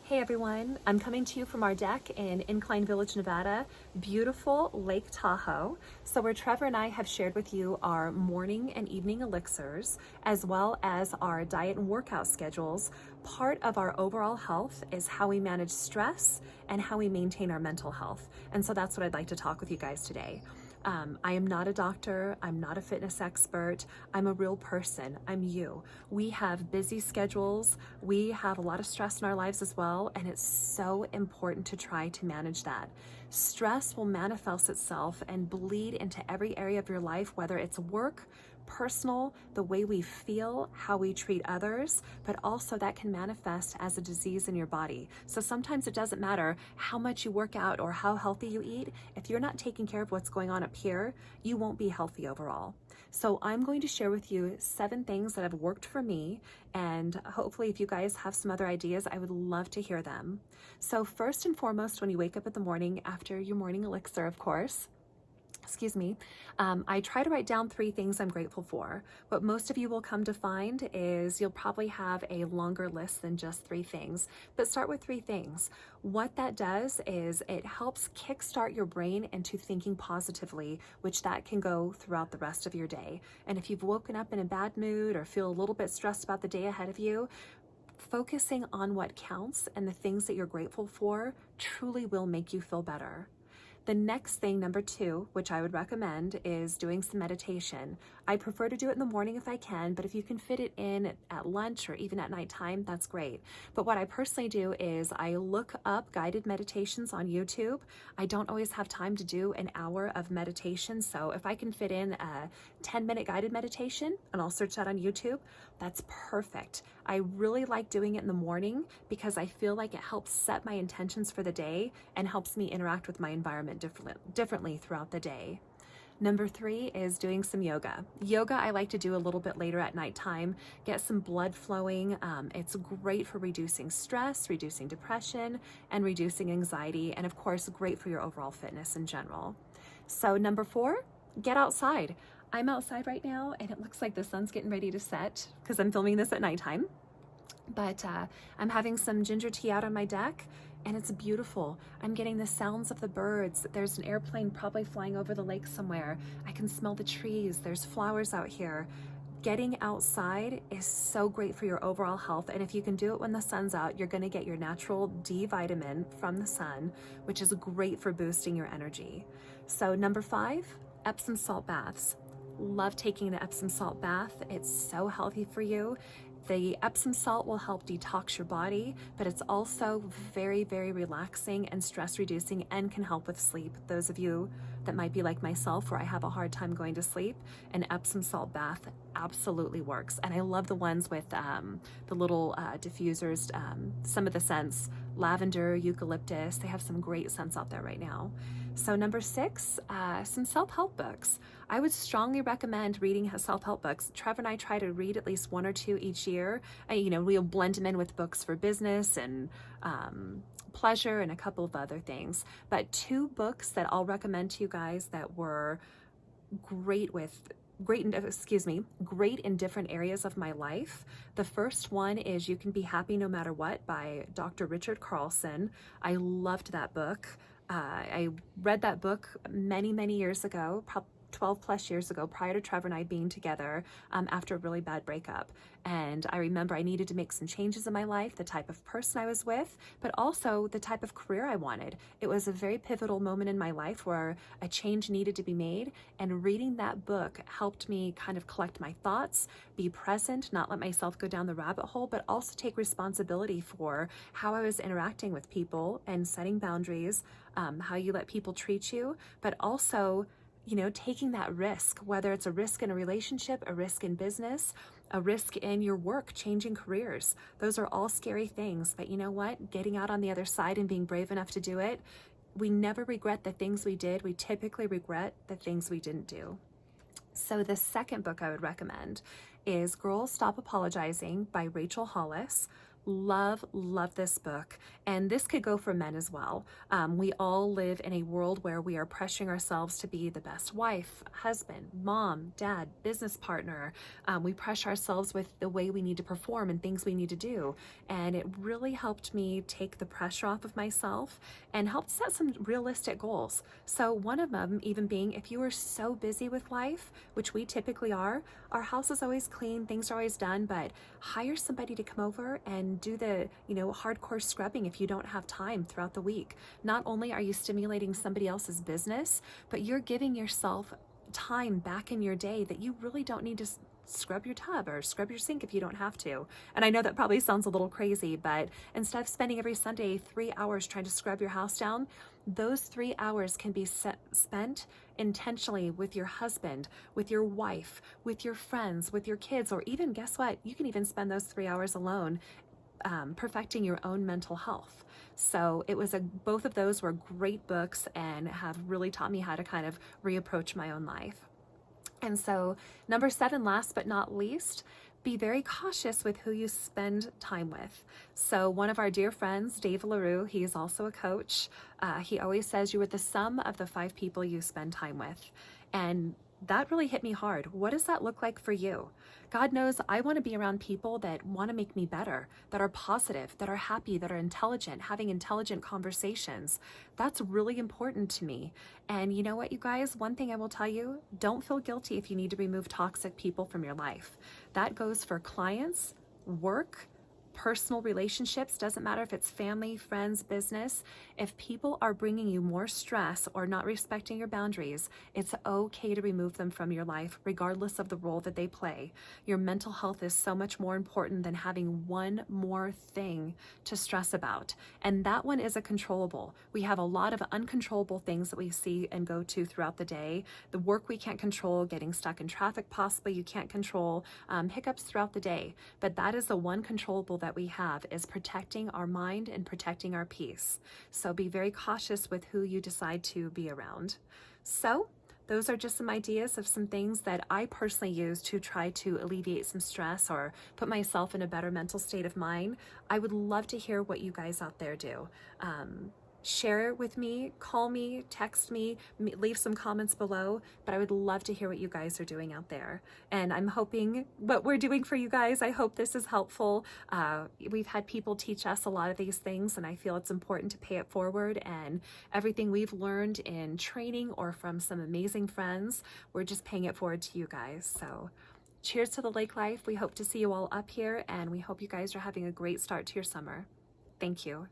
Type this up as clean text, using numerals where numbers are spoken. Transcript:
Hey everyone, I'm coming to you from our deck in Incline Village, Nevada, beautiful Lake Tahoe. So where Trevor and I have shared with you our morning and evening elixirs, as well as our diet and workout schedules. Part of our overall health is how we manage stress and how we maintain our mental health. And so that's what I'd like to talk with you guys today. I am not a doctor. I'm not a fitness expert. I'm a real person. I'm you. We have busy schedules. We have a lot of stress in our lives as well. And it's so important to try to manage that. Stress will manifest itself and bleed into every area of your life, whether it's work, personal, the way we feel, how we treat others, but also that can manifest as a disease in your body. So sometimes it doesn't matter how much you work out or how healthy you eat. If you're not taking care of what's going on up here, you won't be healthy overall. So I'm going to share with you 7 things that have worked for me, and hopefully if you guys have some other ideas, I would love to hear them. So first and foremost, when you wake up in the morning, after your morning elixir, of course, I try to write down 3 things I'm grateful for. What most of you will come to find is you'll probably have a longer list than just 3 things, but start with 3 things. What that does is it helps kickstart your brain into thinking positively, which that can go throughout the rest of your day. And if you've woken up in a bad mood or feel a little bit stressed about the day ahead of you, focusing on what counts and the things that you're grateful for truly will make you feel better. The next thing, number 2, which I would recommend, is doing some meditation. I prefer to do it in the morning if I can, but if you can fit it in at lunch or even at nighttime, that's great. But what I personally do is I look up guided meditations on YouTube. I don't always have time to do an hour of meditation, so if I can fit in a 10-minute guided meditation, and I'll search that on YouTube, that's perfect. I really like doing it in the morning because I feel like it helps set my intentions for the day and helps me interact with my environment differently throughout the day. Number 3 is doing some yoga. Yoga I like to do a little bit later at nighttime, get some blood flowing. It's great for reducing stress, reducing depression, and reducing anxiety, and of course, great for your overall fitness in general. So number 4, get outside. I'm outside right now and it looks like the sun's getting ready to set because I'm filming this at nighttime. But I'm having some ginger tea out on my deck and it's beautiful. I'm getting the sounds of the birds. There's an airplane probably flying over the lake somewhere. I can smell the trees. There's flowers out here. Getting outside is so great for your overall health. And if you can do it when the sun's out, you're gonna get your natural D vitamin from the sun, which is great for boosting your energy. So number 5, Epsome salt baths. Love taking the Epsome salt bath. It's so healthy for you. The Epsome salt will help detox your body, but it's also very, very relaxing and stress reducing and can help with sleep. Those of you that might be like myself where I have a hard time going to sleep, an Epsome salt bath absolutely works. And I love the ones with the little diffusers, some of the scents, lavender, eucalyptus. They have some great scents out there right now. So number 6, some self-help books. I would strongly recommend reading self-help books. Trevor and I try to read at least 1 or 2 each year. We'll blend them in with books for business and pleasure and a couple of other things. But 2 books that I'll recommend to you guys that were great in different areas of my life. The first one is You Can Be Happy No Matter What by Dr. Richard Carlson. I loved that book. I read that book many, many years ago, 12 plus years ago, prior to Trevor and I being together after a really bad breakup. And I remember I needed to make some changes in my life, the type of person I was with, but also the type of career I wanted. It was a very pivotal moment in my life where a change needed to be made. And reading that book helped me kind of collect my thoughts, be present, not let myself go down the rabbit hole, but also take responsibility for how I was interacting with people and setting boundaries, how you let people treat you, but also taking that risk, whether it's a risk in a relationship, a risk in business, a risk in your work, changing careers. Those are all scary things, but you know what? Getting out on the other side and being brave enough to do it, we never regret the things we did. We typically regret the things we didn't do. So the second book I would recommend is Girls Stop Apologizing by Rachel Hollis. Love, love this book. And this could go for men as well. We all live in a world where we are pressuring ourselves to be the best wife, husband, mom, dad, business partner. We pressure ourselves with the way we need to perform and things we need to do. And it really helped me take the pressure off of myself and helped set some realistic goals. So one of them even being, if you are so busy with life, which we typically are, our house is always clean, things are always done, but hire somebody to come over and do the, hardcore scrubbing if you don't have time throughout the week. Not only are you stimulating somebody else's business, but you're giving yourself time back in your day that you really don't need to scrub your tub or scrub your sink if you don't have to. And I know that probably sounds a little crazy, but instead of spending every Sunday 3 hours trying to scrub your house down, those 3 hours can be spent intentionally with your husband, with your wife, with your friends, with your kids, or even, guess what? You can even spend those 3 hours alone perfecting your own mental health. So both of those were great books and have really taught me how to kind of reapproach my own life. And so number 7, last but not least, be very cautious with who you spend time with. So one of our dear friends, Dave LaRue, he is also a coach. He always says you are the sum of the 5 people you spend time with. And that really hit me hard. What does that look like for you? God knows I want to be around people that want to make me better, that are positive, that are happy, that are intelligent, having intelligent conversations. That's really important to me. And you know what, you guys? One thing I will tell you, don't feel guilty if you need to remove toxic people from your life. That goes for clients, work, personal relationships, doesn't matter if it's family, friends, business. If people are bringing you more stress or not respecting your boundaries, it's okay to remove them from your life, regardless of the role that they play. Your mental health is so much more important than having one more thing to stress about. And that one is a controllable. We have a lot of uncontrollable things that we see and go to throughout the day. The work we can't control, getting stuck in traffic possibly you can't control, hiccups throughout the day. But that is the one controllable that we have, is protecting our mind and protecting our peace. So be very cautious with who you decide to be around. So those are just some ideas of some things that I personally use to try to alleviate some stress or put myself in a better mental state of mind. I would love to hear what you guys out there do. Share it with me, call me, text me, leave some comments below, but I would love to hear what you guys are doing out there. And I'm hoping what we're doing for you guys, I hope this is helpful. We've had people teach us a lot of these things, and I feel it's important to pay it forward. And everything we've learned in training or from some amazing friends, we're just paying it forward to you guys. So cheers to the lake life. We hope to see you all up here, and we hope you guys are having a great start to your summer. Thank you.